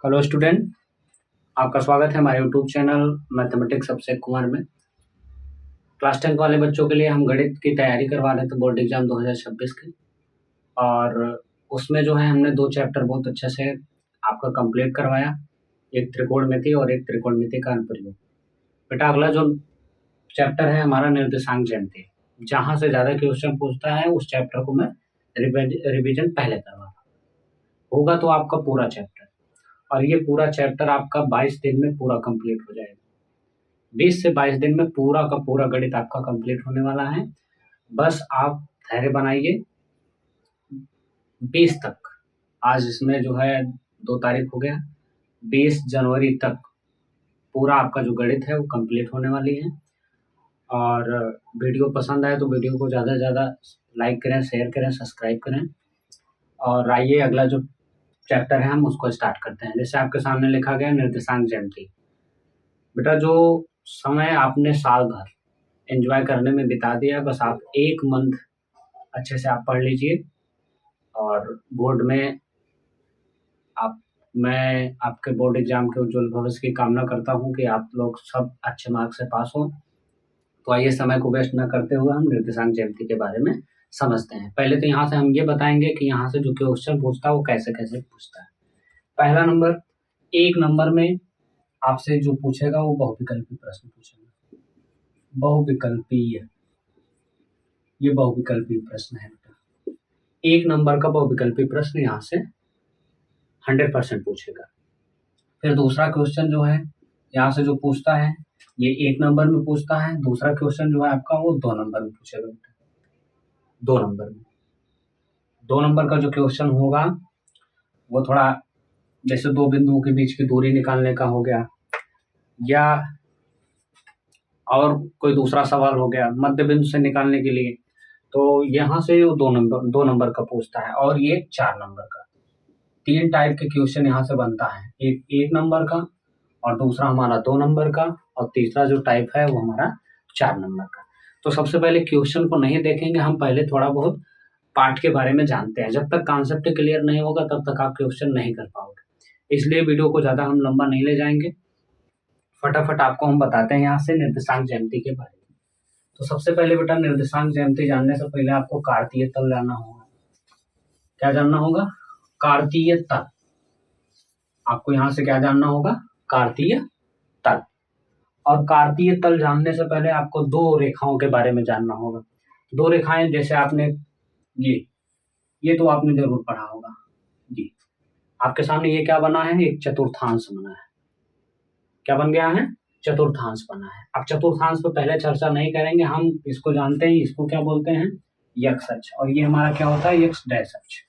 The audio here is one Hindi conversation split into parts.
हेलो स्टूडेंट, आपका स्वागत है हमारे YouTube channel mathematics Abhishek Kumar में। क्लास 10 वाले बच्चों के लिए हम गणित की तैयारी करवा रहे थे बोर्ड एग्जाम 2026 की, और उसमें जो है हमने 2 चैप्टर बहुत अच्छे से आपका कंप्लीट करवाया, एक त्रिकोणमिति और एक त्रिकोणमिति का अनुप्रयोग। बेटा अगला जो चैप्टर है हमारा निर्देशांक ज्यामिति, जहाँ से ज़्यादा क्वेश्चन पूछता है उस चैप्टर को मैं रिविजन पहले करवाता होगा, तो आपका पूरा चैप्टर, और ये पूरा चैप्टर आपका 22 दिन में पूरा कंप्लीट हो जाएगा। 20 से 22 दिन में पूरा का पूरा गणित आपका कंप्लीट होने वाला है। बस आप धैर्य बनाइए 20 तक। आज इसमें जो है 2 तारीख हो गया, 20 जनवरी तक पूरा आपका जो गणित है वो कंप्लीट होने वाली है। और वीडियो पसंद आए तो वीडियो को ज़्यादा से ज़्यादा लाइक करें, शेयर करें, सब्सक्राइब करें। और आइए अगला जो चैप्टर है हम उसको स्टार्ट करते हैं। जैसे आपके सामने लिखा गया निर्देशांक ज्यामिति। बेटा जो समय आपने साल भर एंजॉय करने में बिता दिया, बस आप 1 मंथ अच्छे से आप पढ़ लीजिए, और बोर्ड में मैं आपके बोर्ड एग्जाम के उज्जवल भविष्य की कामना करता हूं कि आप लोग सब अच्छे मार्क्स से पास हो। तो आइए समय को वेस्ट न करते हुए हम निर्देशांक ज्यामिति के बारे में समझते हैं। पहले तो यहाँ से हम ये बताएंगे कि यहाँ से जो क्वेश्चन पूछता है वो कैसे कैसे पूछता है। पहला नंबर, 1 नंबर में आपसे जो पूछेगा वो बहुविकल्पी प्रश्न पूछेगा। बहुविकल्पीय, ये बहुविकल्पी प्रश्न है बेटा। 1 नंबर का बहुविकल्पी प्रश्न यहाँ से 100% पूछेगा। फिर दूसरा क्वेश्चन जो है यहाँ से जो पूछता है ये 1 नंबर में पूछता है। दूसरा क्वेश्चन जो है आपका वो 2 नंबर में पूछेगा बेटा। 2 नंबर में 2 नंबर का जो क्वेश्चन होगा वो थोड़ा जैसे 2 बिंदुओं के बीच की दूरी निकालने का हो गया, या और कोई दूसरा सवाल हो गया मध्य बिंदु से निकालने के लिए। तो यहाँ से वो 2 नंबर का पूछता है, और ये 4 नंबर का। 3 टाइप के क्वेश्चन यहाँ से बनता है, एक 1 नंबर का, और दूसरा हमारा 2 नंबर का, और तीसरा जो टाइप है वो हमारा 4 नंबर का। तो सबसे पहले क्वेश्चन को नहीं देखेंगे हम, पहले थोड़ा बहुत पार्ट के बारे में जानते हैं। जब तक कॉन्सेप्ट क्लियर नहीं होगा तब तक आप क्वेश्चन नहीं कर पाओगे, इसलिए वीडियो को ज़्यादा हम लंबा नहीं ले जाएंगे। फटाफट आपको हम बताते हैं यहाँ से निर्देशांक ज्यामिति के बारे में। तो सबसे पहले बेटा निर्देशांक ज्यामिति जानने से पहले आपको कार्तीय तल जानना होगा। क्या जानना होगा? कार्तीय तल। आपको यहाँ से क्या जानना होगा? कार्तीय तल। और कार्तीय तल जानने से पहले आपको 2 रेखाओं के बारे में जानना होगा। 2 रेखाएं, जैसे आपने ये तो आपने जरूर पढ़ा होगा जी। आपके सामने ये क्या बना है? एक चतुर्थांश बना है। क्या बन गया है? चतुर्थांश बना है। अब चतुर्थांश पे पहले चर्चा नहीं करेंगे, हम इसको जानते हैं, इसको क्या बोलते हैं? यक्ष अक्ष। और ये हमारा क्या होता है? यक्ष डैश अक्ष।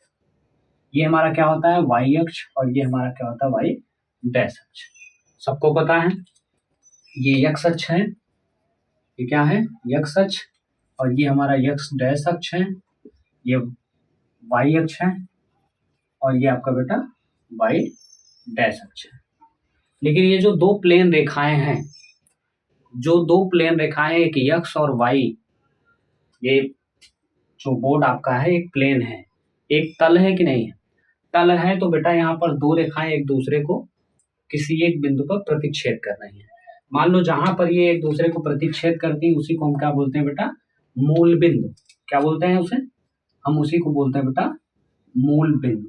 ये हमारा क्या होता है? वाई अक्ष। और ये हमारा क्या होता है? वाई डैश अक्ष। सबको पता है ये यक्ष अक्ष है, ये क्या है? यक्ष अक्ष। और ये हमारा यक्ष डैश अक्ष है, ये वाई अक्ष है, और ये आपका बेटा वाई डैश अक्ष है। लेकिन ये जो 2 प्लेन रेखाएं हैं, जो 2 प्लेन रेखाएं, एक यक्ष और वाई, ये जो बोर्ड आपका है एक प्लेन है, एक तल है कि नहीं है? तल है। तो बेटा यहाँ पर 2 रेखाएं एक दूसरे को किसी एक बिंदु पर प्रतिच्छेद कर रही हैं। मान लो जहां पर ये एक दूसरे को प्रतिच्छेद करती है उसी को हम क्या बोलते हैं बेटा? मूल बिंदु। क्या बोलते हैं उसे? हम उसी को बोलते हैं बेटा मूल बिंदु,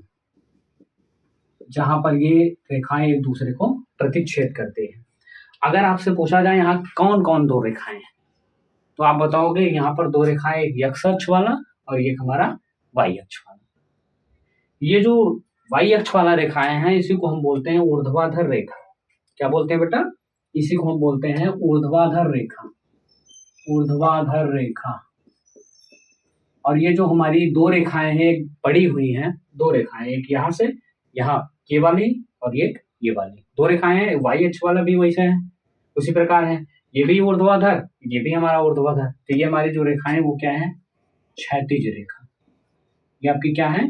जहां पर ये रेखाएं एक दूसरे को प्रतिच्छेद करते हैं। अगर आपसे पूछा जाए यहाँ कौन कौन 2 रेखाएं हैं, तो आप बताओगे यहाँ पर 2 रेखाएं, एक यक्ष अक्ष वाला और एक हमारा वाई अक्ष वाला। ये जो वाई अक्ष वाला रेखाएं हैं इसी को हम बोलते हैं ऊर्ध्वाधर रेखा। क्या बोलते हैं बेटा? इसी को हम बोलते हैं ऊर्ध्वाधर रेखा। ऊर्ध्वाधर रेखा। और ये जो हमारी 2 रेखाएं हैं पड़ी हुई हैं, 2 रेखाएं, एक यहाँ से यहाँ ये वाली और एक ये वाली 2 रेखाएं हैं। वाई अक्ष वाला भी वैसे है, उसी प्रकार है। ये भी ऊर्ध्वाधर, ये भी हमारा ऊर्ध्वाधर। तो ये हमारी जो रेखाएं वो क्या है? क्षैतिज रेखा। ये आपकी क्या है?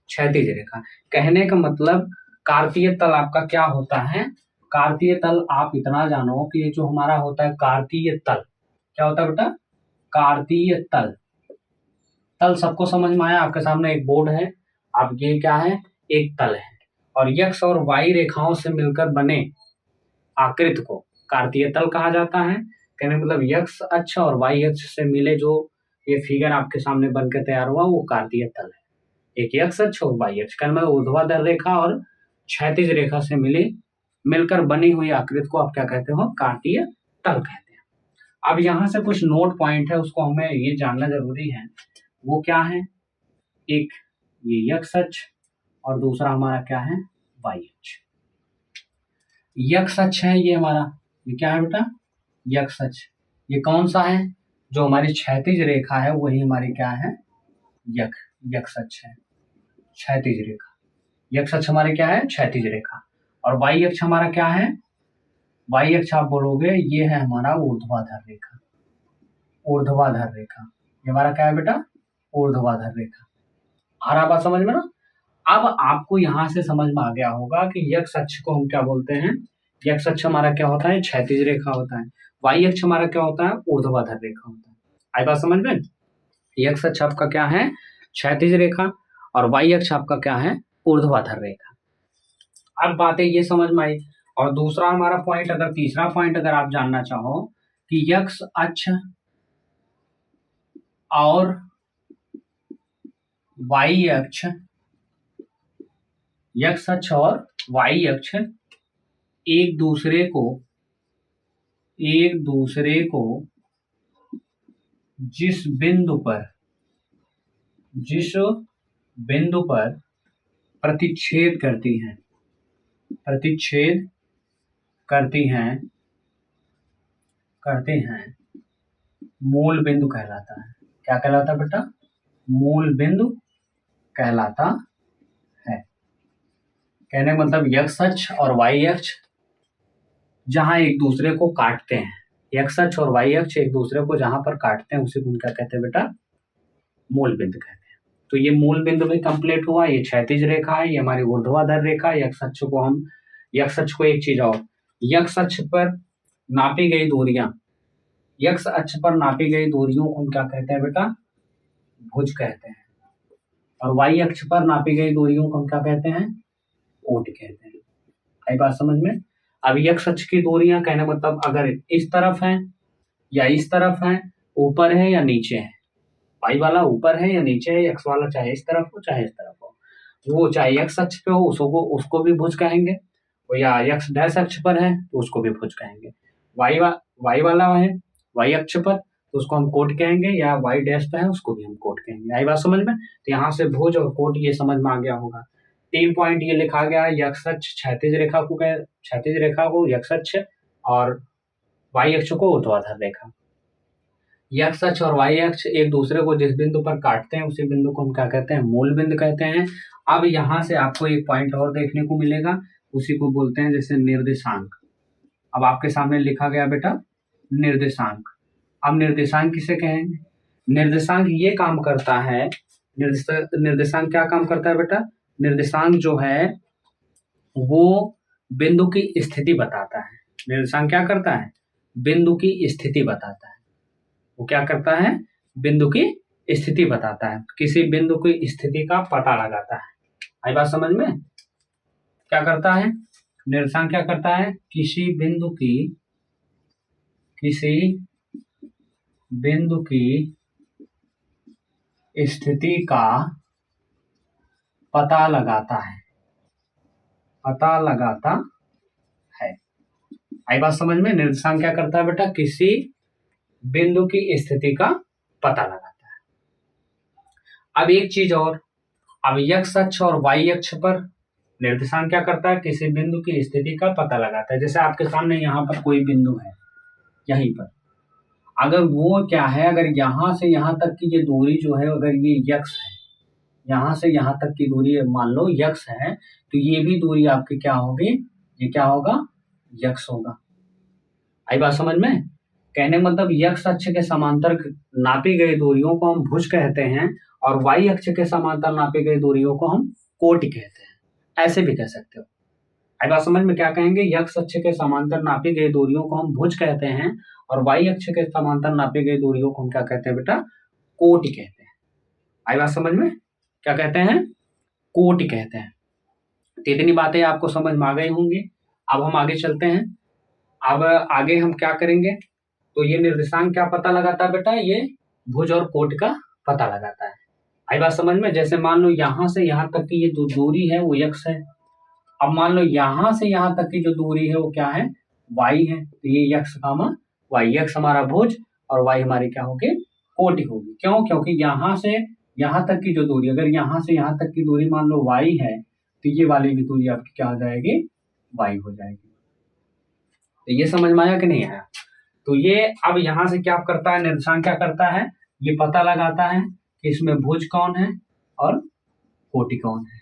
क्षैतिज रेखा। कहने का मतलब कार्तीय तल आपका क्या होता है? कार्तीय तल आप इतना जानो कि ये जो हमारा होता है कार्तीय तल, क्या होता है बेटा? कार्तीय तल। तल सबको समझ में आया? आपके सामने एक बोर्ड है, आप ये क्या है? एक तल है। और यक्ष और वाई रेखाओं से मिलकर बने आकृति को कार्तीय तल कहा जाता है। कहने का मतलब यक्ष अक्ष और वाई अक्ष से मिले जो ये फिगर आपके सामने बनकर तैयार हुआ वो कार्तीय तल है। एक यक्ष अक्ष और वाई अक्ष, कहने मतलब ऊर्ध्वाधर रेखा और क्षैतिज रेखा से मिलकर बनी हुई आकृति को आप क्या कहते हो, कार्तीय तल कहते हैं। अब यहाँ से कुछ नोट पॉइंट है, उसको हमें ये जानना जरूरी है। वो क्या है, एक ये यक्ष अक्ष और दूसरा हमारा क्या है, वाई अक्ष। यक्ष अक्ष है ये हमारा, ये क्या है बेटा, यक्ष अक्ष। ये कौन सा है, जो हमारी क्षैतिज रेखा है वही हमारी क्या है, यक्ष अक्ष है, क्षैतिज रेखा। यक्ष अक्ष हमारे क्या है, क्षैतिज रेखा। और वाई अक्ष हमारा क्या है, वाई अक्ष आप बोलोगे ये है हमारा ऊर्ध्वाधर रेखा, ऊर्ध्वाधर रेखा। ये हमारा क्या है बेटा, ऊर्ध्वाधर रेखा। आ रहा बात समझ में ना। अब आपको यहां से समझ में आ गया होगा कि यक्ष अक्ष को हम क्या बोलते हैं, यक्ष अक्ष हमारा क्या होता है, क्षैतिज रेखा होता है। वाई अक्ष हमारा क्या होता है, ऊर्ध्वाधर रेखा होता है। आई बात समझ में। यक्ष अक्ष आपका क्या है, क्षैतिज रेखा, और वाई अक्ष आपका क्या है, ऊर्ध्वाधर रेखा। अब बातें ये समझ में आई। और दूसरा हमारा पॉइंट, अगर तीसरा पॉइंट अगर आप जानना चाहो कि यक्ष अक्ष और वाई अक्ष, यक्ष अक्ष और वाई अक्ष एक दूसरे को जिस बिंदु पर प्रतिच्छेद करते हैं मूल बिंदु कहलाता है। क्या कहलाता है बेटा, मूल बिंदु कहलाता है। कहने का मतलब यक्ष अक्ष और वाई अक्ष जहां एक दूसरे को काटते हैं, यक्ष अक्ष और वाई अक्ष एक दूसरे को जहां पर काटते हैं उसे क्या कहते हैं बेटा, मूल बिंदु कहते हैं। तो ये मूल बिंदु भी कंप्लीट हुआ। ये क्षैतिज रेखा है, ये हमारी ऊर्ध्वाधर रेखा। यक्ष अक्ष को एक चीज और, यक्ष अक्ष पर नापी गई दूरियों को हम क्या कहते हैं बेटा, भुज कहते हैं। और वाई अक्ष पर नापी गई दूरियों को हम क्या कहते हैं, कोट कहते हैं। आई बात समझ में। अब यक्ष अक्ष की दूरियां कहने मतलब अगर इस तरफ है या इस तरफ है, ऊपर है या नीचे है, वाई वाला ऊपर है या नीचे है, एक्स वाला चाहे इस तरफ हो चाहे इस तरफ हो, वो चाहे यक्ष अक्ष पे हो उसको भी भुज कहेंगे, या यक्ष डैश अक्ष पर है तो उसको भी भुज कहेंगे। वाई वाला है वाई अक्ष पर तो उसको हम कोट कहेंगे, या वाई डैश पे है उसको भी हम कोट कहेंगे। आई बात समझ में। तो यहाँ से भुज और कोट ये समझ में आ गया होगा। 3 पॉइंट ये लिखा गया, यक्ष अक्ष क्षैतिज रेखा को यक्ष अक्ष और वाई अक्ष को ऊर्ध्वाधर रेखा। यक्ष अक्ष और वाई अक्ष एक दूसरे को जिस बिंदु पर काटते हैं उसी बिंदु को हम क्या कहते हैं, मूल बिंदु कहते हैं। अब यहाँ से आपको एक पॉइंट और देखने को मिलेगा, उसी को बोलते हैं जैसे निर्देशांक। अब आपके सामने लिखा गया बेटा निर्देशांक। अब निर्देशांक किसे कहेंगे, निर्देशांक ये काम करता है, निर्देशांक क्या काम करता है बेटा, निर्देशांक जो है वो बिंदु की स्थिति बताता है। निर्देशांक क्या करता है, बिंदु की स्थिति बताता है। वो क्या करता है, बिंदु की स्थिति बताता है, किसी बिंदु की स्थिति का पता लगाता है। आई बात समझ में। क्या करता है निर्देशांक, क्या करता है, किसी बिंदु की स्थिति का पता लगाता है। आई बात समझ में। निर्देशांक क्या करता है बेटा, किसी बिंदु की स्थिति का पता लगाता है। अब एक चीज और, अब यक्ष अक्ष और वाई अक्ष पर निर्देशांक क्या करता है, किसी बिंदु की स्थिति का पता लगाता है। जैसे आपके सामने यहाँ पर कोई बिंदु है, यहीं पर अगर वो क्या है, अगर यहाँ से यहाँ तक की ये दूरी जो है, अगर ये यक्ष है, यहाँ से यहाँ तक की दूरी मान लो यक्ष है, तो ये भी दूरी आपकी क्या होगी, ये क्या होगा, यक्ष होगा। आई बात समझ में। कहने मतलब यक्ष अक्ष के समांतर नापी गई दूरियों को हम भुज कहते हैं, और वाई अक्ष के समांतर नापी गई दूरियों को हम कोटि कहते हैं। ऐसे भी कह सकते हो। आई बात समझ में। क्या कहेंगे, यक्ष अक्ष के समांतर नापी गई दूरियों को हम भुज कहते हैं, और वाई अक्ष के समांतर नापी गई दूरियों को हम क्या कहते हैं बेटा, कोटि कहते हैं। आई बात समझ में। क्या कहते हैं, कोटि कहते हैं। तो इतनी बातें आपको समझ में आ गई होंगी। अब हम आगे चलते हैं। अब आगे हम क्या करेंगे, तो ये निर्देशांक क्या पता लगाता है बेटा, ये भुज और कोट का पता लगाता है। आई बात समझ में। जैसे मान लो यहाँ से यहाँ तक की ये जो दूरी है वो x है। अब मान लो यहाँ से यहाँ तक की जो दूरी है वो क्या है, y है। तो ये x कामा y, x हमारा भुज और y हमारी क्या होगी, कोटि होगी। क्यों, क्योंकि यहाँ से यहाँ तक की जो दूरी, अगर यहाँ से यहाँ तक की दूरी मान लो y है, तो ये वाली भी दूरी आपकी क्या हो जाएगी, y हो जाएगी। तो ये समझ में आया कि नहीं आया। तो ये अब यहाँ से क्या करता है, निर्देशांक क्या करता है, ये पता लगाता है कि इसमें भुज कौन है और कोटि कौन है।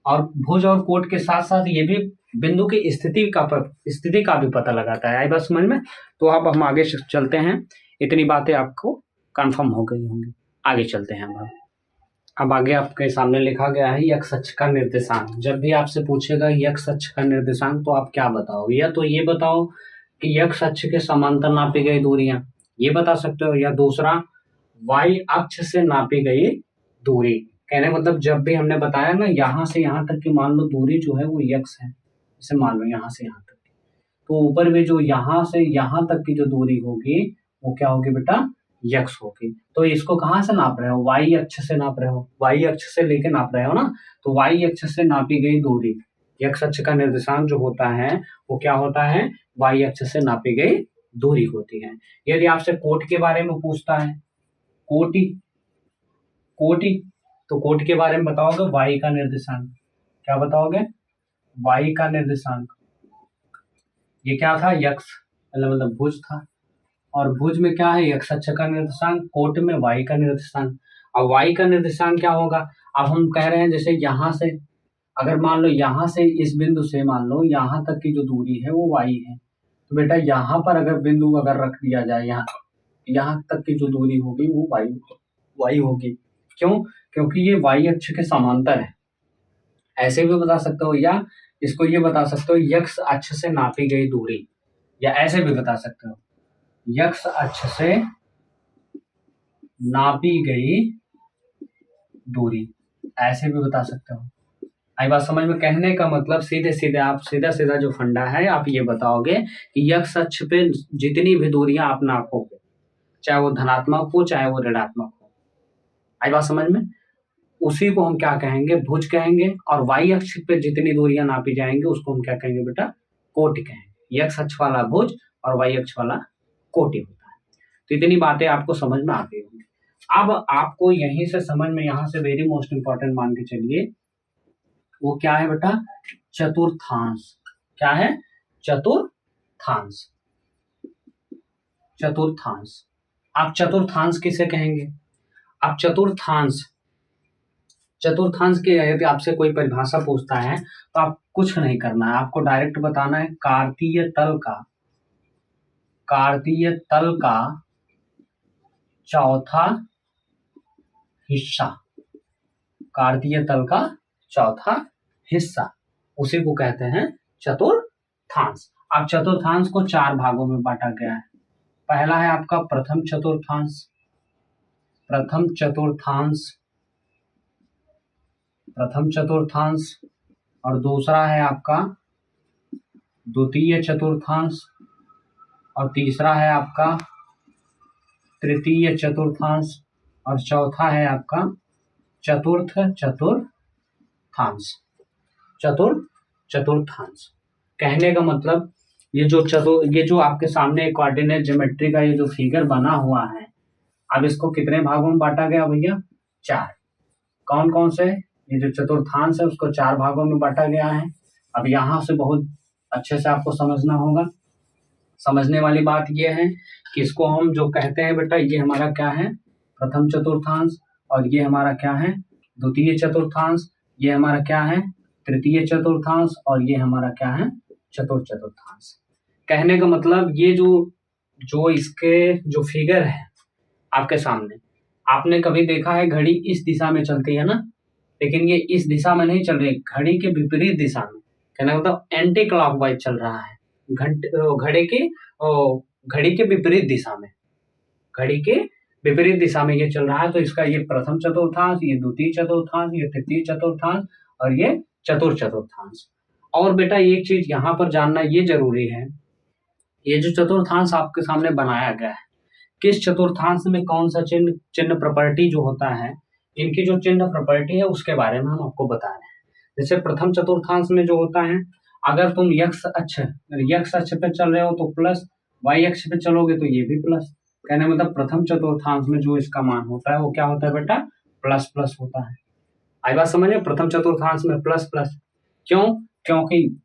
और भुज और कोट के साथ साथ ये भी बिंदु की स्थिति का भी पता लगाता है। आई बात समझ में। तो अब हम आगे चलते हैं। इतनी बातें आपको कंफर्म हो गई होंगी। आगे चलते हैं हम। अब आगे आपके सामने लिखा गया है x अक्ष का निर्देशांक। जब भी आपसे पूछेगा x अक्ष का निर्देशांक तो आप क्या बताओगे, या तो ये बताओ कि x अक्ष के समांतर नापी गई दूरियां, ये बता सकते हो, या दूसरा y अक्ष से नापी गई दूरी। कहने मतलब जब भी हमने बताया ना, यहाँ से यहाँ तक की मान लो दूरी जो है वो x है, जैसे मान लो यहाँ से यहाँ तक, तो ऊपर में जो यहाँ से यहाँ तक की जो दूरी होगी वो क्या होगी बेटा, x होगी। तो इसको कहाँ से नाप रहे हो, y अक्ष से नाप रहे हो, y अक्ष से लेके नाप रहे हो ना। तो y अक्ष से नापी गई दूरी, x अक्ष का निर्देशांक जो होता है वो क्या होता है, y अक्ष से नापी गई दूरी होती है। यदि आपसे कोट के बारे में पूछता है, कोटि कोटि तो कोट के बारे में बताओगे y का निर्देशांक, क्या बताओगे, y का निर्देशांक। ये क्या था, x मतलब भुज था, और भुज में क्या है, x अक्ष का निर्देशांक, कोट में y का निर्देशांक। अब y का निर्देशांक क्या होगा, अब हम कह रहे हैं जैसे यहाँ से, अगर मान लो यहाँ से इस बिंदु से मान लो यहाँ तक की जो दूरी है वो y है, तो बेटा यहाँ पर अगर बिंदु अगर रख दिया जाए, यहाँ तक की जो दूरी होगी वो y होगी। क्यों, क्योंकि ये y अक्ष के समांतर है। ऐसे भी बता सकते हो, या इसको ये बता सकते हो x अक्ष से नापी गई दूरी, या ऐसे भी बता सकते हो x अक्ष से नापी गई दूरी, ऐसे भी बता सकते हो। आई बात समझ में। कहने का मतलब सीधे सीधे आप सीधा जो फंडा है आप ये बताओगे कि x अक्ष पे जितनी भी दूरियां आप नापोगे, चाहे वो धनात्मक हो चाहे वो ऋणात्मक हो, आई बात समझ में, उसी को हम क्या कहेंगे, भुज कहेंगे। और y अक्ष पे जितनी दूरियां नापी जाएंगी उसको हम क्या कहेंगे बेटा, कोटि कहेंगे। x अक्ष वाला भुज और y अक्ष वाला कोटि होता है। तो इतनी बातें आपको समझ में आ गई होंगी। अब आपको यहीं से समझ में, यहाँ से वेरी मोस्ट इंपॉर्टेंट मान के चलिए, वो क्या है बेटा, चतुर्थांश। क्या है, चतुर्थांश। चतुर्थांश, आप चतुर्थांश किसे कहेंगे, आप चतुर्थांश के यदि आपसे कोई परिभाषा पूछता है तो आप कुछ नहीं करना है, आपको डायरेक्ट बताना है कार्तीय तल का चौथा हिस्सा, कार्तीय तल का चौथा हिस्सा, उसी को कहते हैं चतुर्थांश। अब चतुर्थांश को 4 भागों में बांटा गया है। पहला है आपका प्रथम चतुर्थांश, और दूसरा है आपका द्वितीय चतुर्थांश, और तीसरा है आपका तृतीय चतुर्थांश, और चौथा है आपका चतुर्थ चतुर्थांश। कहने का मतलब ये जो आपके सामने कोऑर्डिनेट ज्योमेट्री का ये जो फिगर बना हुआ है, अब इसको कितने भागों में बांटा गया भैया, 4। कौन कौन से, ये जो चतुर्थांश है उसको 4 भागों में बांटा गया है। अब यहाँ से बहुत अच्छे से आपको समझना होगा। समझने वाली बात ये है कि इसको हम जो कहते हैं बेटा, ये हमारा क्या है, प्रथम चतुर्थांश, और ये हमारा क्या है, द्वितीय चतुर्थांश, ये हमारा क्या है, तृतीय चतुर्थांश, और ये हमारा क्या है, चतुर्थ चतुर्थांश। कहने का मतलब ये जो इसके जो फिगर है आपके सामने, आपने कभी देखा है घड़ी इस दिशा में चलती है ना, लेकिन ये इस दिशा में नहीं चल रही, घड़ी के विपरीत दिशा में। कहने का मतलब एंटी क्लॉकवाइज चल रहा है, घड़ी के विपरीत दिशा में, घड़ी के विपरीत दिशा में ये चल रहा है। तो इसका ये प्रथम चतुर्थांश, ये द्वितीय चतुर्थांश, ये तृतीय चतुर्थांश, और ये चतुर चतुर्थांश। और बेटा एक चीज यहाँ पर जानना ये जरूरी है, ये जो चतुर्थांश आपके सामने बनाया गया है, किस चतुर्थांश में कौन सा चिन्ह चिन्ह प्रॉपर्टी जो होता है, इनकी जो चिन्ह प्रॉपर्टी है उसके बारे में हम आपको बता रहे हैं। जैसे प्रथम चतुर्थांश में जो होता है, अगर तुम यक्ष अक्ष पे चल रहे हो तो प्लस, वाई अक्ष पे चलोगे तो ये भी प्लस। कहने मतलब प्रथम चतुर्थांश में जो इसका मान होता है वो क्या होता है बेटा, प्लस प्लस होता है। आई बात समझ में, प्रथम चतुर्थांश में प्लस प्लस। क्यों? क्योंकि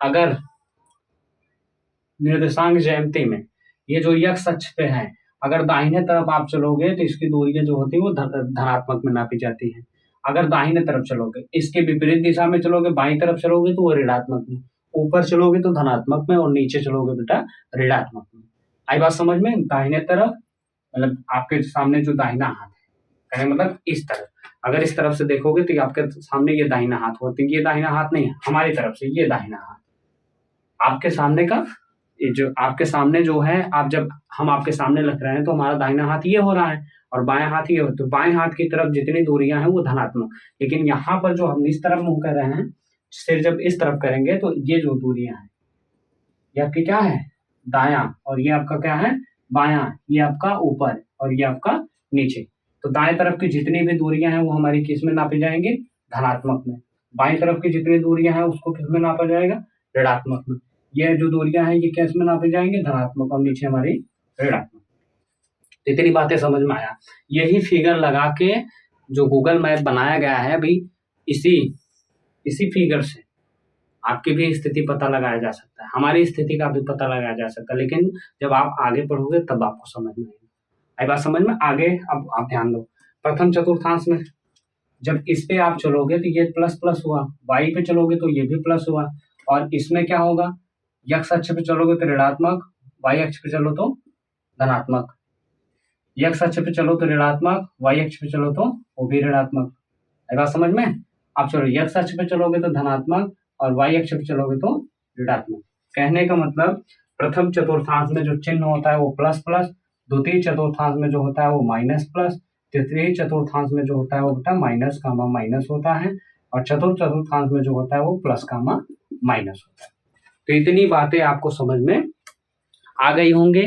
अगर निर्देशांक ज्यामिति में ये जो यक्ष अक्ष पे है, अगर दाहिने तरफ आप चलोगे तो इसकी दूरियां जो होती है वो धनात्मक में नापी जाती है। अगर दाहिने तरफ चलोगे, इसके विपरीत दिशा में चलोगे, बाईं तरफ चलोगे तो वो ऋणात्मक में, ऊपर चलोगे तो धनात्मक में और नीचे चलोगे बेटा ऋणात्मक में। आई बात समझ में? दाहिने तरफ मतलब आपके सामने जो दाहिना हाथ है, कहने मतलब इस तरफ, अगर इस तरफ से देखोगे तो आपके सामने ये दाहिना हाथ होता है, ये दाहिना हाथ नहीं है, हमारी तरफ से ये दाहिना हाथ आपके सामने का, जो आपके सामने जो है, आप जब हम आपके सामने लिख रहे हैं तो हमारा दाहिना हाथ ये हो रहा है और बाएं हाथ ये हो, तो बाएं हाथ की तरफ जितनी दूरियां हैं वो धनात्मक। लेकिन यहाँ पर जो हम इस तरफ मुंह कर रहे हैं, सिर जब इस तरफ करेंगे तो ये जो दूरियां हैं ये आपकी क्या है, दायां, और ये आपका क्या है, बायां, ये आपका ऊपर और ये आपका नीचे। तो दाएं तरफ की जितनी भी दूरियां हैं वो हमारी किस में नापी जाएंगी, धनात्मक में। बाएं तरफ की जितनी दूरियां हैं उसको किस में नापा जाएगा, ऋणात्मक में। ये जो दूरियां हैं ये किस में नापी जाएंगे, धनात्मक, और नीचे हमारी ऋणात्मक। इतनी बातें समझ में आया। यही फिगर लगा के जो गूगल मैप बनाया गया है अभी, इसी फिगर से आपकी भी स्थिति पता लगाया जा सकता है, हमारी स्थिति का भी पता लगाया जा सकता है, लेकिन जब आप आगे पढ़ोगे तब आपको समझ में आएगा। आई बात समझ में? आगे अब आप ध्यान दो, प्रथम चतुर्थांश में जब इस पे आप चलोगे तो ये प्लस प्लस हुआ, वाई पे चलोगे तो ये भी प्लस हुआ, और इसमें क्या होगा, यक्ष अक्ष पे चलोगे तो ऋणात्मक, वाई अक्ष पे चलो तो धनात्मक। यक्ष अक्ष पे चलो तो ऋणात्मक, वाई अक्ष पे चलो तो वो भी ऋणात्मक। आई बात समझ में? आप चलो यक्ष अक्ष पे चलोगे तो धनात्मक और वाई अक्ष पे चलोगे तो ऋणात्मक। कहने का मतलब प्रथम चतुर्थांश में जो चिन्ह होता है वो प्लस प्लस, द्वितीय चतुर्थांश में जो होता है वो माइनस प्लस, तृतीय चतुर्थांश में जो होता है वो बेटा माइनस कामा माइनस होता है, और चतुर्थ चतुर्थांश में जो होता है वो प्लस कामा माइनस होता है। तो इतनी बातें आपको समझ में आ गई होंगे।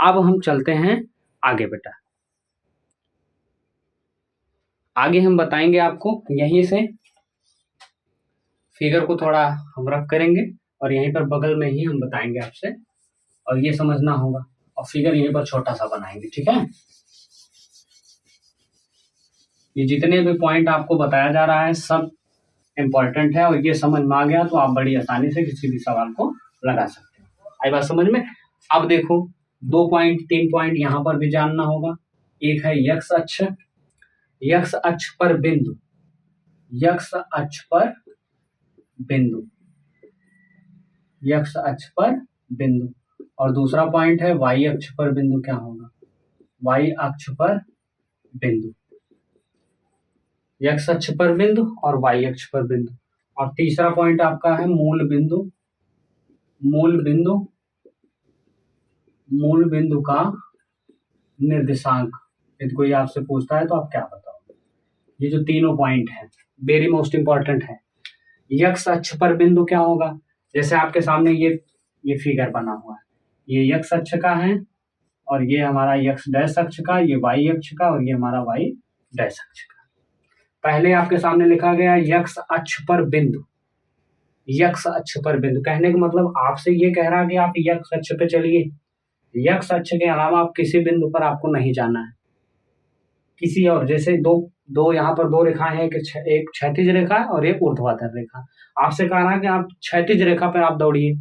अब हम चलते हैं आगे बेटा, आगे हम बताएंगे आपको, यहीं से फिगर को थोड़ा हम रख करेंगे और यहीं पर बगल में ही हम बताएंगे आपसे, और ये समझना होगा, और फिगर यहीं पर छोटा सा बनाएंगे, ठीक है। ये जितने भी पॉइंट आपको बताया जा रहा है सब इम्पोर्टेंट है, और ये समझ में आ गया तो आप बड़ी आसानी से किसी भी सवाल को लगा सकते हो। आई बात समझ में? अब देखो 2 पॉइंट 3 पॉइंट यहाँ पर भी जानना होगा। एक है यक्ष अक्ष, यक्ष अक्ष पर बिंदु, यक्ष अक्ष पर बिंदु, यक्ष अक्ष पर बिंदु, और दूसरा पॉइंट है वाई अक्ष पर बिंदु। क्या होगा, वाई अक्ष पर बिंदु, यक्ष अक्ष पर बिंदु और वाई अक्ष पर बिंदु। और तीसरा पॉइंट आपका है मूल बिंदु, मूल बिंदु, मूल बिंदु का निर्देशांक। यदि कोई आपसे पूछता है तो आप क्या बताओगे? ये जो तीनों पॉइंट है वेरी मोस्ट इंपॉर्टेंट है। यक्ष अक्ष पर बिंदु क्या होगा, जैसे आपके सामने ये फिगर बना हुआ है, ये यक्ष अक्ष का है और ये हमारा यक्ष डैश अक्ष का, ये वाई अक्ष का और ये हमारा वाई डैश अक्ष का। पहले आपके सामने लिखा गया यक्ष अक्ष पर बिंदु, यक्ष अक्ष पर बिंदु कहने का मतलब आपसे ये कह रहा है कि आप यक्ष अक्ष पे चलिए, यक्ष अक्ष के अलावा आप किसी बिंदु पर आपको नहीं जाना है, किसी और, जैसे दो यहाँ पर दो रेखाएं हैं, एक क्षैतिज रेखा और एक ऊर्ध्वाधर रेखा। आपसे कह रहा है कि आप क्षैतिज रेखा पर आप दौड़िए,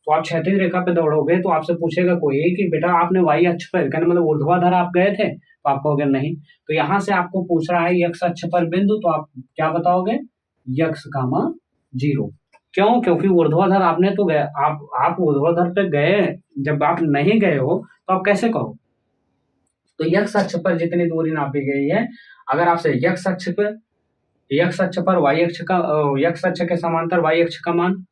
तो आप क्षैतिज रेखा पे दौड़ोगे तो आपसे पूछेगा कोई कि बेटा आपने वाई अक्ष पर, कहने मतलब ऊर्ध्वाधर आप गए थे, तो आप कहोगे नहीं। तो यहाँ से आपको पूछ रहा है यक्ष अक्ष पर बिंदु, तो आप क्या बताओगे, यक्ष कामा 0। क्यों? क्योंकि ऊर्ध्वाधर आपने तो गए, आप ऊर्ध्वाधर पे गए, जब आप नहीं गए हो तो आप कैसे कहो। तो यक्ष अक्ष पर जितनी दूरी नापी गई है, अगर आपसे यक्ष अक्ष पर वाई अक्ष का, यक्ष अक्ष के समांतर वाई अक्ष का मान,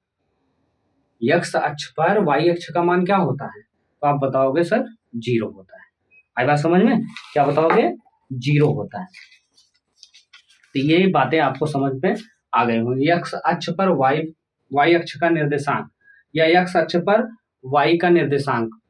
यक्ष अक्ष पर वाई अक्ष का मान क्या होता है, तो आप बताओगे सर 0 होता है। आई बात समझ में? क्या बताओगे, 0 होता है। तो ये बातें आपको समझ में आ गए होंगे। x अक्ष पर y अक्ष का निर्देशांक या x अक्ष पर y का निर्देशांक।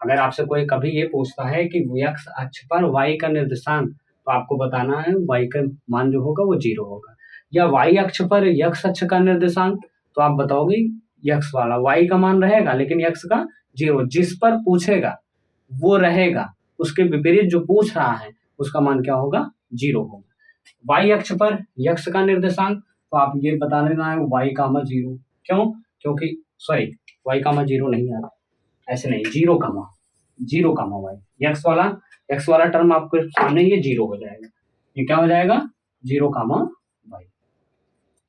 अगर आपसे कोई कभी ये पूछता है कि x अक्ष पर y का निर्देशांक, तो आपको बताना है y का मान जो होगा वो 0 होगा। या y अक्ष पर x अक्ष का निर्देशांक, तो आप बताओगे x वाला y का मान रहेगा लेकिन x का 0, जिस पर पूछेगा वो रहेगा, उसके विपरीत जो पूछ रहा है उसका मान क्या होगा, 0 होगा। y अक्ष पर x का निर्देशांक, तो आप ये बता लेना है y कामा 0। क्यों? क्योंकि सॉरी, y कामा 0 नहीं आता, ऐसे नहीं, 0 कामा y। x वाला टर्म आपके सामने ये 0 हो जाएगा। ये क्या हो जाएगा, 0 कामा y।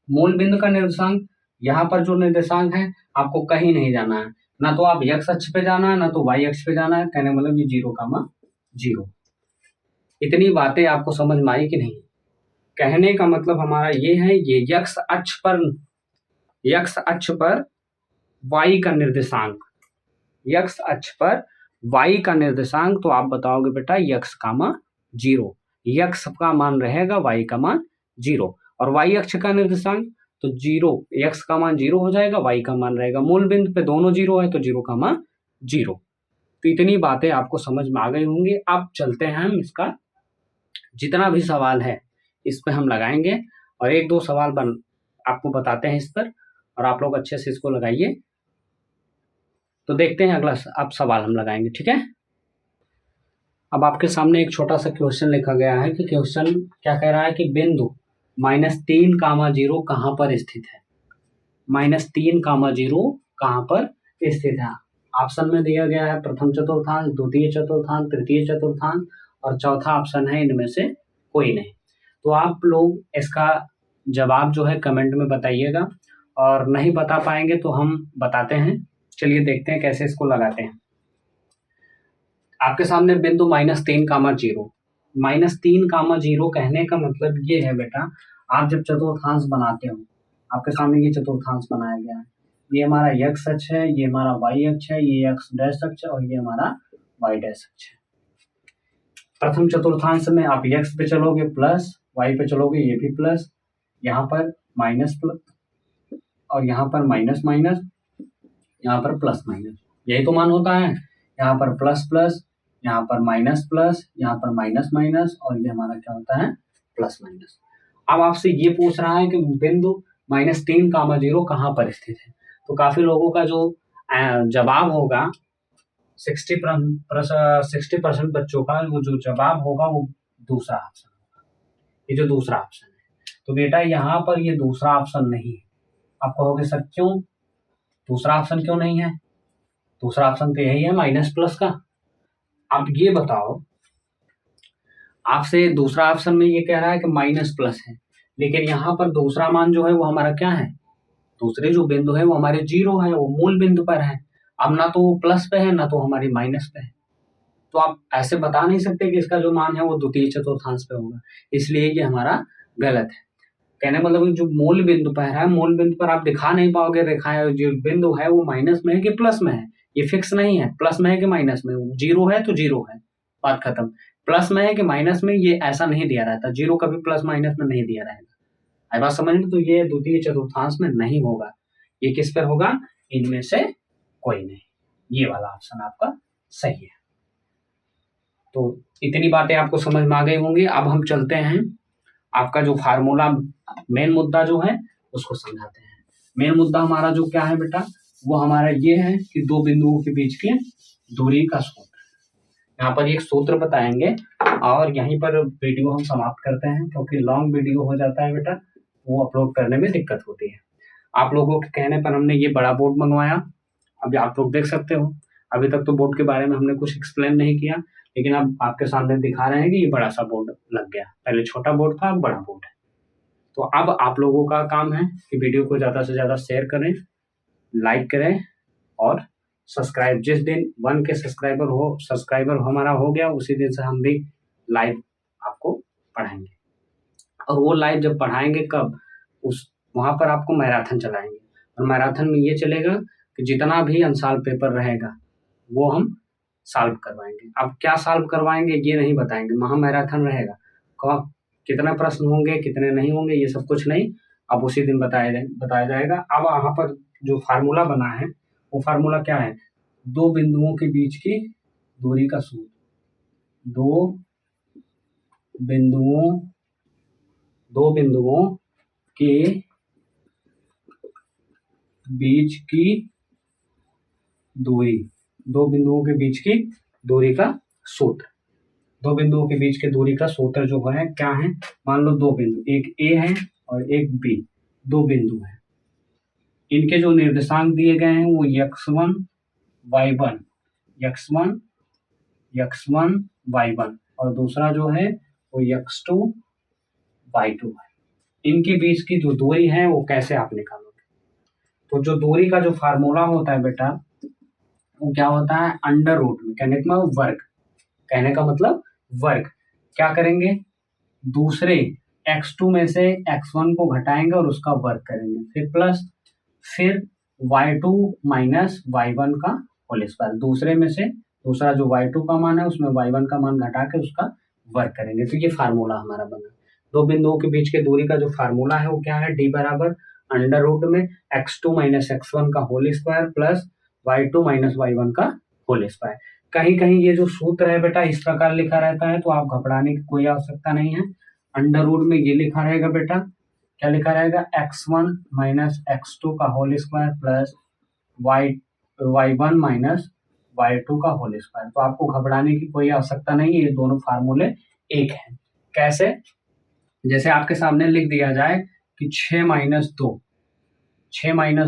मूल बिंदु का निर्देशांक, यहाँ पर जो निर्देशांक है आपको कहीं नहीं जाना है, ना तो आप x अक्ष पे जाना है ना तो y अक्ष पे जाना है। कहने मतलब ये 0 कामा 0। इतनी बातें आपको समझ में आई कि नहीं? कहने का मतलब हमारा ये है, ये x अक्ष पर y का निर्देशांक, x अक्ष पर y का निर्देशांक, तो आप बताओगे बेटा x कामा 0। x का मान रहेगा, y का मान 0। और y अक्ष का निर्देशांक तो 0, x का मान 0 हो जाएगा, y का मान रहेगा। मूल बिंदु पे दोनों 0 है तो 0 कामा 0। तो इतनी बातें आपको समझ में आ गई होंगी। अब चलते हैं हम इसका जितना भी सवाल है इस पे हम लगाएंगे और एक दो सवाल आपको बताते हैं इस पर, और आप लोग अच्छे से इसको लगाइए। तो देखते हैं अगला अब सवाल हम लगाएंगे, ठीक है। अब आपके सामने एक छोटा सा क्वेश्चन लिखा गया है कि क्वेश्चन क्या कह रहा है कि बिंदु -3, 0 कहाँ पर स्थित है। -3, 0 कहाँ पर स्थित है। ऑप्शन में दिया गया है प्रथम चतुर्थांश, द्वितीय चतुर्थांश, तृतीय चतुर्थांश और चौथा ऑप्शन है इनमें से कोई नहीं। तो आप लोग इसका जवाब जो है कमेंट में बताइएगा, और नहीं बता पाएंगे तो हम बताते हैं। चलिए देखते हैं कैसे इसको लगाते हैं। आपके सामने बिंदु -3, 0। -3, 0 कहने का मतलब ये है बेटा, आप जब चतुर्थांश बनाते हो, आपके सामने ये चतुर्थांश बनाया गया है, ये हमारा x अक्ष है, ये हमारा y अक्ष है, ये x डैश अक्ष है और ये हमारा y डैश अक्ष है। प्रथम चतुर्थांश में आप x पे चलोगे प्लस, y पे चलोगे ये भी प्लस, यहाँ पर माइनस प्लस और यहाँ पर माइनस माइनस, यहाँ पर प्लस माइनस, यही तो मान होता है। यहाँ पर प्लस प्लस, यहाँ पर माइनस प्लस, यहाँ पर माइनस माइनस और ये हमारा क्या होता है, प्लस माइनस। अब आपसे ये पूछ रहा है कि बिंदु -3, 0 कहाँ पर स्थित है। तो काफी लोगों का जो जवाब होगा 60% बच्चों का वो जो जवाब होगा वो दूसरा ऑप्शन होगा, ये जो दूसरा ऑप्शन है। तो बेटा यहाँ पर ये दूसरा ऑप्शन नहीं है। आप कहोगे सर क्यों दूसरा ऑप्शन क्यों नहीं है? दूसरा ऑप्शन तो यही है माइनस प्लस का। आप ये बताओ, आपसे दूसरा ऑप्शन में ये कह रहा है कि माइनस प्लस है, लेकिन यहाँ पर दूसरा मान जो है वो हमारा क्या है, दूसरे जो बिंदु है वो हमारे 0 है, वो मूल बिंदु पर है। अब ना तो वो प्लस पे है ना तो हमारी माइनस पे है, तो आप ऐसे बता नहीं सकते कि इसका जो मान है वो द्वितीय चतुर्थांश पे होगा, इसलिए ये हमारा गलत है। कहने मतलब जो मूल बिंदु पर है, मूल बिंदु पर आप दिखा नहीं पाओगे रेखाएं, जो बिंदु है वो माइनस में है कि प्लस में है, ये फिक्स नहीं है, प्लस में है कि माइनस में। 0 है तो 0 है, बात खत्म। प्लस में है कि माइनस में, ये ऐसा नहीं दिया रहता, 0 कभी प्लस माइनस में नहीं दिया रहेगा। आई बात समझ में? तो ये द्वितीय चतुर्थांश में नहीं होगा, ये किस पर होगा, इनमें से कोई नहीं, ये वाला ऑप्शन आपका सही है। तो इतनी बातें आपको समझ में आ गई होंगी। अब हम चलते हैं आपका जो फार्मूला, मेन मुद्दा जो है उसको समझाते हैं। मेन मुद्दा हमारा जो क्या है बेटा, वो हमारा ये है कि दो बिंदुओं के बीच की दूरी का सूत्र। यहाँ पर एक सूत्र बताएंगे और यहीं पर वीडियो हम समाप्त करते हैं, क्योंकि लॉन्ग वीडियो हो जाता है बेटा, वो अपलोड करने में दिक्कत होती है। आप लोगों के कहने पर हमने ये बड़ा बोर्ड मंगवाया, अभी आप लोग देख सकते हो। अभी तक तो बोर्ड के बारे में हमने कुछ एक्सप्लेन नहीं किया, लेकिन अब आपके सामने दिखा रहे हैं कि ये बड़ा सा बोर्ड लग गया। पहले छोटा बोर्ड था, अब बड़ा बोर्ड है। तो अब आप लोगों का काम है कि वीडियो को ज़्यादा से ज़्यादा शेयर करें, लाइक करें और सब्सक्राइब। जिस दिन 1 के सब्सक्राइबर हमारा हो गया, उसी दिन से हम भी लाइव आपको पढ़ाएंगे। और वो लाइव जब पढ़ाएंगे कब, वहाँ पर आपको मैराथन चलाएंगे, और मैराथन में ये चलेगा कि जितना भी अनसॉल्व पेपर रहेगा वो हम सॉल्व करवाएंगे। अब क्या सॉल्व करवाएंगे ये नहीं बताएंगे, महा मैराथन रहेगा। कितने प्रश्न होंगे कितने नहीं होंगे ये सब कुछ नहीं, अब उसी दिन बताया जाएगा। अब यहाँ पर जो फार्मूला बना है वो फार्मूला क्या है, दो बिंदुओं के बीच की दूरी का सूत्र, दो बिंदुओं के बीच की दूरी, दो बिंदुओं के बीच की दूरी का सूत्र, दो बिंदुओं के बीच की दूरी का सूत्र जो है क्या है, मान लो दो बिंदु, एक ए है और एक बी, दो बिंदु हैं, इनके जो निर्देशांक दिए गए हैं वो x1 y1 x1 y1 और दूसरा जो है वो x2 y2 है। इनके बीच की जो दूरी है वो कैसे आप निकालोगे, तो जो दूरी का जो फार्मूला होता है बेटा वो क्या होता है, अंडर रूट में, कहने का मतलब वर्ग, कहने का मतलब वर्ग, क्या करेंगे, दूसरे x2 में से x1 को घटाएंगे और उसका वर्ग करेंगे, फिर प्लस, फिर y2 माइनस y1 का होल स्क्वायर, दूसरे में से दूसरा जो y2 का मान है उसमें y1 का मान घटा के उसका वर्ग करेंगे। तो ये फार्मूला हमारा बना। दो बिंदुओं के बीच के दूरी का जो फार्मूला है वो क्या है, d बराबर अंडर रूट में x2 माइनस x1 का whole square plus y2 minus y1 का होल स्क्वायर। कहीं कहीं ये जो सूत्र है बेटा इस प्रकार लिखा रहता है तो आप घबराने की कोई आवश्यकता नहीं है। अंडर रूट में ये लिखा रहेगा बेटा, क्या लिखा रहेगा, x1 माइनस x2 का whole square plus y1 minus y2 का होल स्क्वायर। तो आपको घबराने की कोई आवश्यकता नहीं है, ये दोनों फार्मूले एक हैं। कैसे, जैसे आपके सामने लिख दिया जाए कि 6 माइनस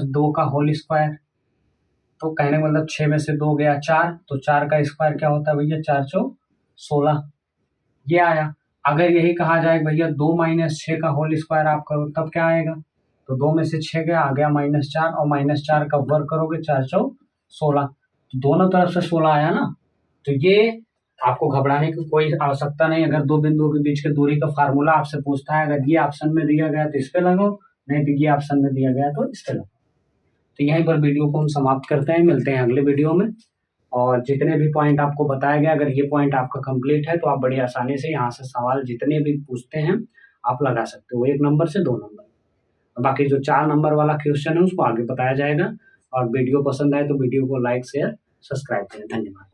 2 का होल स्क्वायर, तो कहने का मतलब 6 में से 2 गया 4, तो 4 का स्क्वायर क्या होता है भैया, 4 चौ 16, ये आया। अगर यही कहा जाए भैया 2 माइनस 6 का होल स्क्वायर आप करो तब क्या आएगा, तो 2 में से 6 गया, आ गया -4 और -4 का वर्ग करोगे 4 चौ 16, तो दोनों तरफ से 16 आया ना। तो ये आपको घबराने की कोई आवश्यकता नहीं। अगर दो बिंदुओं के बीच की दूरी का फार्मूला आपसे पूछता है, अगर ये ऑप्शन में दिया गया तो इस पे लगाओ, नहीं तो ये ऑप्शन में दिया गया तो इस पे लगाओ। तो यहीं पर वीडियो को हम समाप्त करते हैं, मिलते हैं अगले वीडियो में। और जितने भी पॉइंट आपको बताया गया, अगर ये पॉइंट आपका कंप्लीट है तो आप बड़ी आसानी से यहाँ से सवाल जितने भी पूछते हैं आप लगा सकते हो, 1 नंबर से 2 नंबर। बाकी जो 4 नंबर वाला क्वेश्चन है उसको आगे बताया जाएगा। और वीडियो पसंद आए तो वीडियो को लाइक शेयर सब्सक्राइब करें। धन्यवाद।